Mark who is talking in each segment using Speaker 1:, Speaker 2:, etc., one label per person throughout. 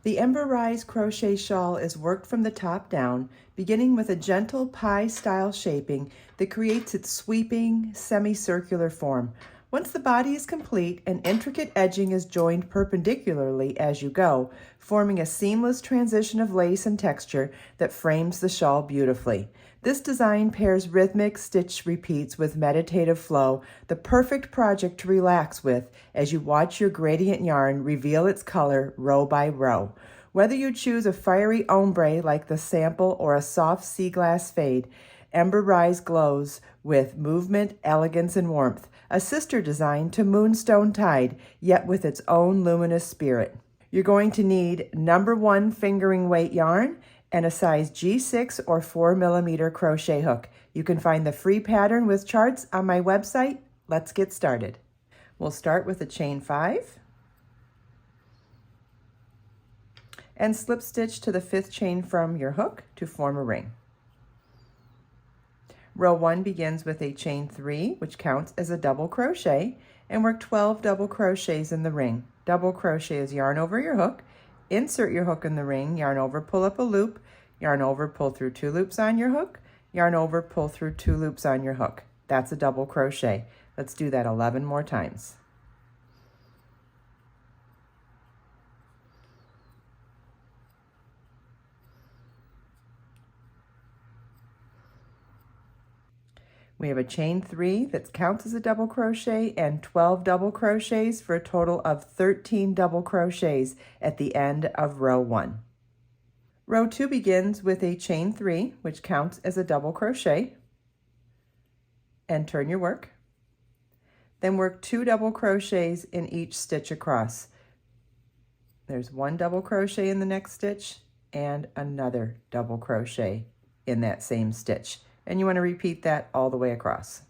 Speaker 1: The Ember Rise Crochet Shawl is worked from the top down, beginning with a gentle pie-style shaping that creates its sweeping, semicircular form. Once the body is complete, an intricate edging is joined perpendicularly as you go, forming a seamless transition of lace and texture that frames the shawl beautifully. This design pairs rhythmic stitch repeats with meditative flow, the perfect project to relax with as you watch your gradient yarn reveal its color row by row. Whether you choose a fiery ombre like the sample or a soft sea glass fade, Ember Rise glows with movement, elegance, and warmth, a sister design to Moonstone Tide, yet with its own luminous spirit. You're going to need number 1 fingering weight yarn and a size G6 or 4mm crochet hook. You can find the free pattern with charts on my website. Let's get started. We'll start with a chain 5 and slip stitch to the 5th chain from your hook to form a ring. Row 1 begins with a chain 3, which counts as a double crochet, and work 12 double crochets in the ring. Double crochet is yarn over your hook, insert your hook in the ring, yarn over, pull up a loop, yarn over, pull through 2 loops on your hook, yarn over, pull through 2 loops on your hook. That's a double crochet. Let's do that 11 more times. We have a chain 3 that counts as a double crochet and 12 double crochets for a total of 13 double crochets at the end of row 1. Row 2 begins with a chain 3, which counts as a double crochet, and turn your work. Then work 2 double crochets in each stitch across. There's 1 double crochet in the next stitch and another double crochet in that same stitch. And you want to repeat that all the way across.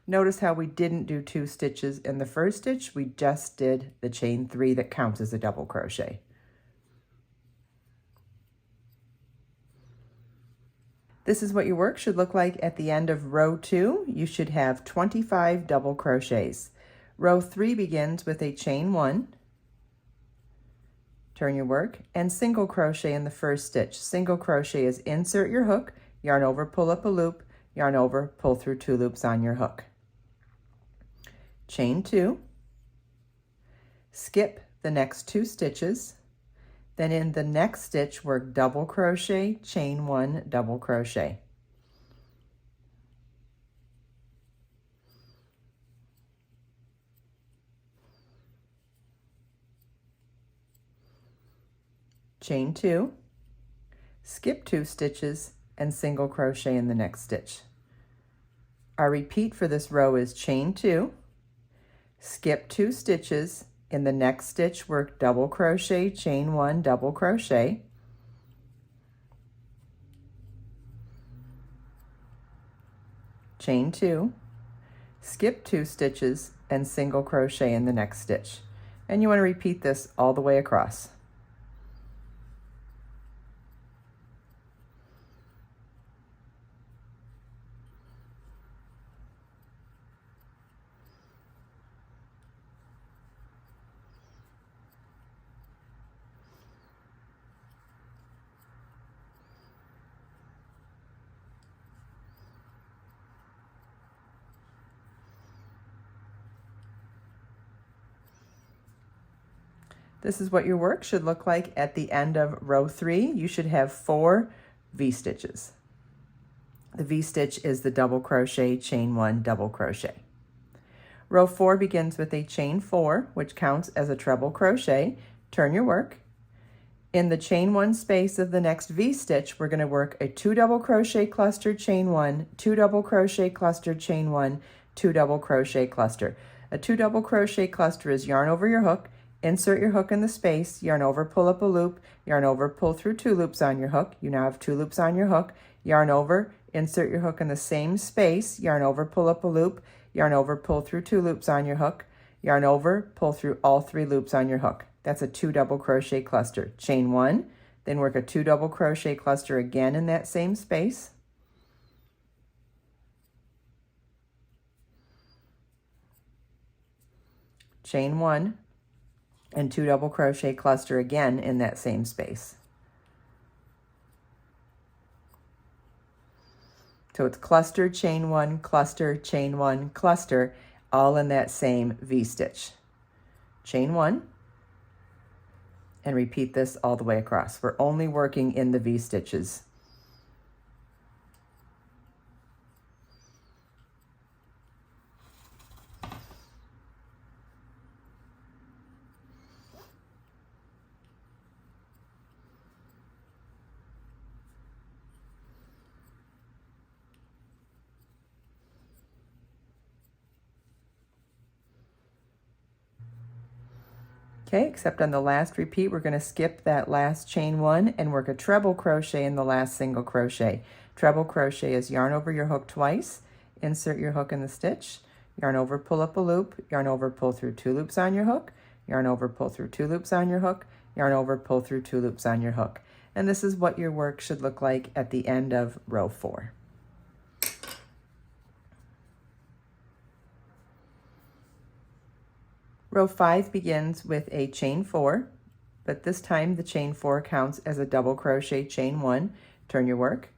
Speaker 1: Notice how we didn't do 2 stitches in the first stitch, we just did the chain 3 that counts as a double crochet. This is what your work should look like at the end of row 2. You should have 25 double crochets. Row 3 begins with a chain 1, turn your work, and single crochet in the first stitch. Single crochet is insert your hook, yarn over, pull up a loop, yarn over, pull through 2 loops on your hook. Chain 2, skip the next 2 stitches, then in the next stitch work double crochet, chain 1, double crochet. Chain 2, skip 2 stitches, and single crochet in the next stitch. Our repeat for this row is chain 2, skip 2 stitches, in the next stitch work double crochet, chain 1, double crochet, chain 2, skip 2 stitches, and single crochet in the next stitch. And you want to repeat this all the way across. This is what your work should look like at the end of row 3. You should have 4 V-stitches. The V-stitch is the double crochet, chain 1, double crochet. Row 4 begins with a chain 4, which counts as a treble crochet. Turn your work. In the chain 1 space of the next V-stitch, we're going to work a 2 double crochet cluster, chain 1, 2 double crochet cluster, chain 1, 2 double crochet cluster. A 2 double crochet cluster is yarn over your hook, insert your hook in the space, yarn over, pull up a loop, yarn over, pull through 2 loops on your hook. You now have 2 loops on your hook, yarn over, insert your hook in the same space, yarn over, pull up a loop, yarn over, pull through 2 loops on your hook, yarn over, pull through all 3 loops on your hook. That's a 2 double crochet cluster. Chain 1, then work a 2 double crochet cluster again in that same space. Chain 1, and 2 double crochet, cluster again in that same space. So it's cluster, chain 1, cluster, chain 1, cluster, all in that same V-stitch. Chain 1, and repeat this all the way across. We're only working in the V-stitches. Okay, except on the last repeat, we're going to skip that last chain 1 and work a treble crochet in the last single crochet. Treble crochet is yarn over your hook twice, insert your hook in the stitch, yarn over, pull up a loop, yarn over, pull through 2 loops on your hook, yarn over, pull through 2 loops on your hook, yarn over, pull through 2 loops on your hook. And this is what your work should look like at the end of row 4. Row 5 begins with a chain 4, but this time the chain 4 counts as a double crochet chain 1. Turn your work,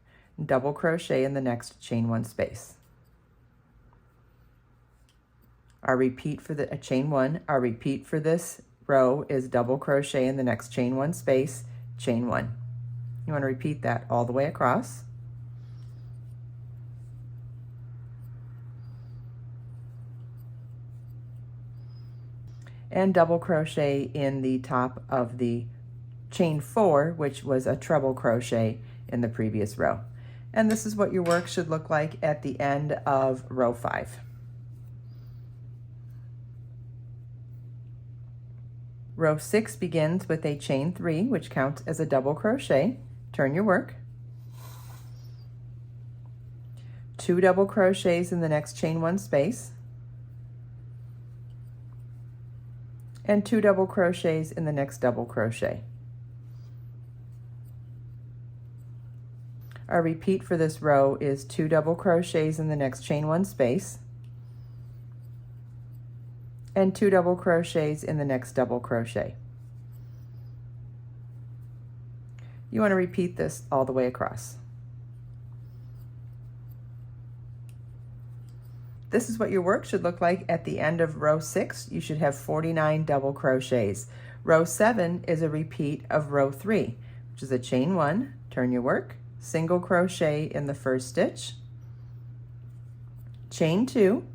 Speaker 1: double crochet in the next chain 1 space. Our repeat for the chain 1, our repeat for this row is double crochet in the next chain 1 space, chain 1. You want to repeat that all the way across. And double crochet in the top of the chain 4, which was a treble crochet in the previous row. And this is what your work should look like at the end of row 5. Row 6 begins with a chain 3, which counts as a double crochet. Turn your work. 2 double crochets in the next chain 1 space. And 2 double crochets in the next double crochet. Our repeat for this row is 2 double crochets in the next chain 1 space and 2 double crochets in the next double crochet. You want to repeat this all the way across. This is what your work should look like at the end of row 6. You should have 49 double crochets. Row 7 is a repeat of row 3, which is a chain 1, turn your work, single crochet in the first stitch, chain 2,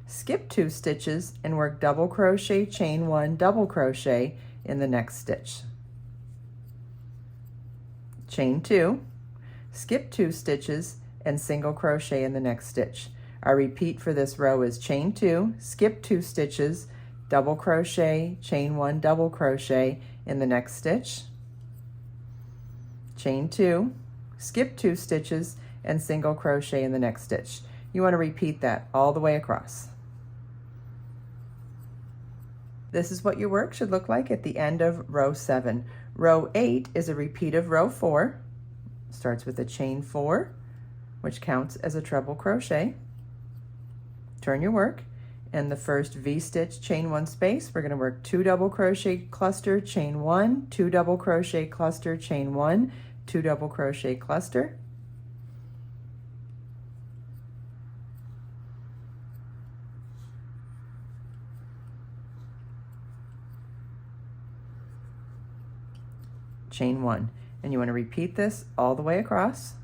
Speaker 1: skip 2 stitches and work double crochet, chain 1, double crochet in the next stitch. Chain 2, skip 2 stitches and single crochet in the next stitch. Our repeat for this row is chain 2, skip 2 stitches, double crochet, chain 1, double crochet in the next stitch, chain 2, skip 2 stitches and single crochet in the next stitch. You want to repeat that all the way across. This is what your work should look like at the end of row 7. Row 8 is a repeat of row 4. Starts with a chain 4, which counts as a treble crochet. Turn your work. In the first V-stitch, chain 1 space, we're going to work 2 double crochet, cluster, chain 1, 2 double crochet, cluster, chain 1, 2 double crochet, cluster. Chain 1. And you want to repeat this all the way across.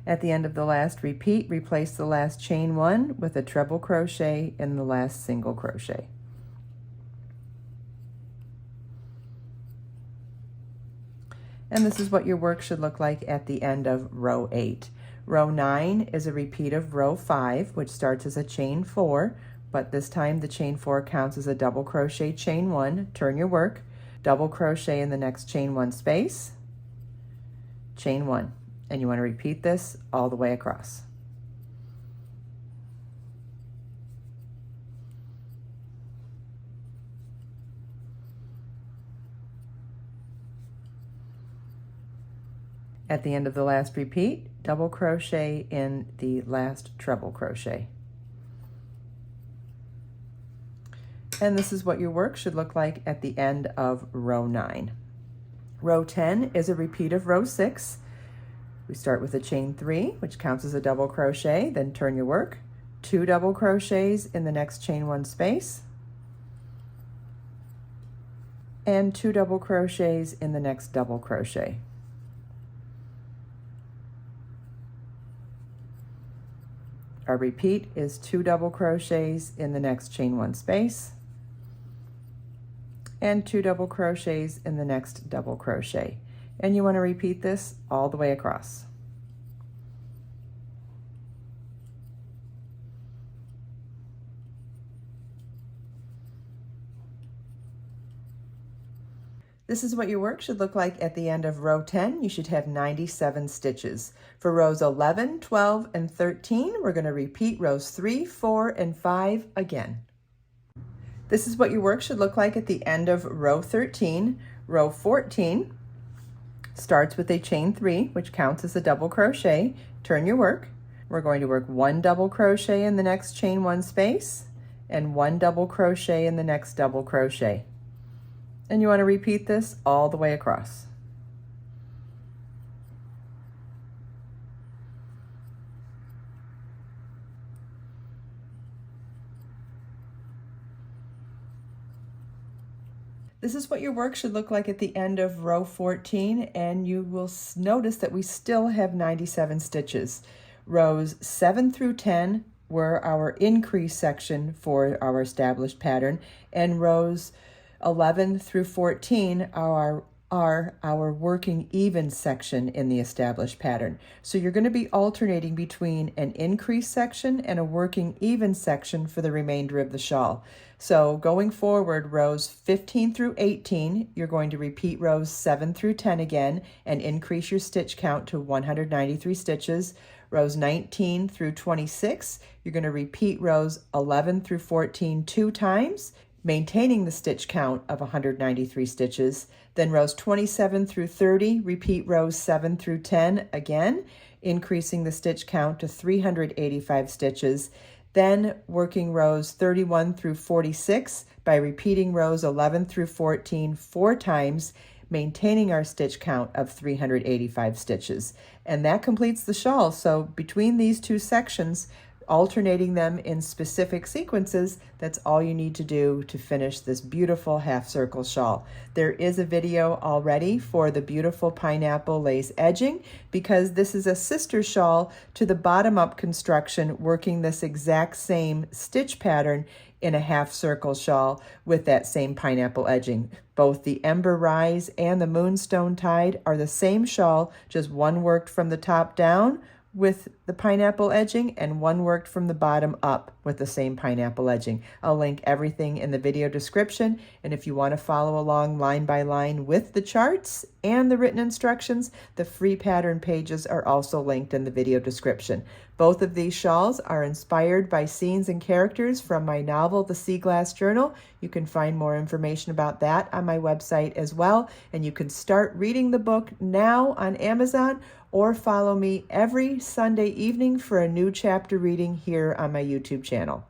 Speaker 1: At the end of the last repeat, replace the last chain 1 with a treble crochet in the last single crochet. And this is what your work should look like at the end of row 8. Row 9 is a repeat of row 5, which starts as a chain 4, but this time the chain 4 counts as a double crochet, chain 1, turn your work, double crochet in the next chain 1 space, chain 1. And you want to repeat this all the way across. At the end of the last repeat, double crochet in the last treble crochet. And this is what your work should look like at the end of row 9. Row 10 is a repeat of row 6. We start with a chain 3, which counts as a double crochet, then turn your work, 2 double crochets in the next chain 1 space, and 2 double crochets in the next double crochet. Our repeat is 2 double crochets in the next chain 1 space and 2 double crochets in the next double crochet. And you want to repeat this all the way across. This is what your work should look like at the end of row 10. You should have 97 stitches. For rows 11, 12, and 13, we're going to repeat rows 3, 4, and 5 again. This is what your work should look like at the end of row 13. Row 14 starts with a chain 3, which counts as a double crochet. Turn your work. We're going to work 1 double crochet in the next chain 1 space and 1 double crochet in the next double crochet. And you want to repeat this all the way across. This is what your work should look like at the end of row 14, and you will notice that we still have 97 stitches. Rows 7 through 10 were our increase section for our established pattern, and rows 11 through 14 are our working even section in the established pattern. So you're going to be alternating between an increase section and a working even section for the remainder of the shawl. So going forward, rows 15 through 18, you're going to repeat rows 7 through 10 again and increase your stitch count to 193 stitches. Rows 19 through 26, you're going to repeat rows 11 through 14 2 times, maintaining the stitch count of 193 stitches. Then rows 27 through 30, repeat rows 7 through 10 again, increasing the stitch count to 385 stitches. Then working rows 31 through 46 by repeating rows 11 through 14 4 times, maintaining our stitch count of 385 stitches. And that completes the shawl. So between these two sections, alternating them in specific sequences, that's all you need to do to finish this beautiful half circle shawl. There is a video already for the beautiful pineapple lace edging, because this is a sister shawl to the bottom up construction, working this exact same stitch pattern in a half circle shawl with that same pineapple edging. Both the Ember Rise and the Moonstone tied are the same shawl, just one worked from the top down with the pineapple edging and one worked from the bottom up with the same pineapple edging. I'll link everything in the video description, and if you want to follow along line by line with the charts and the written instructions, the free pattern pages are also linked in the video description. Both of these shawls are inspired by scenes and characters from my novel, The Sea Glass Journal. You can find more information about that on my website as well, and you can start reading the book now on Amazon, or follow me every Sunday evening for a new chapter reading here on my YouTube channel.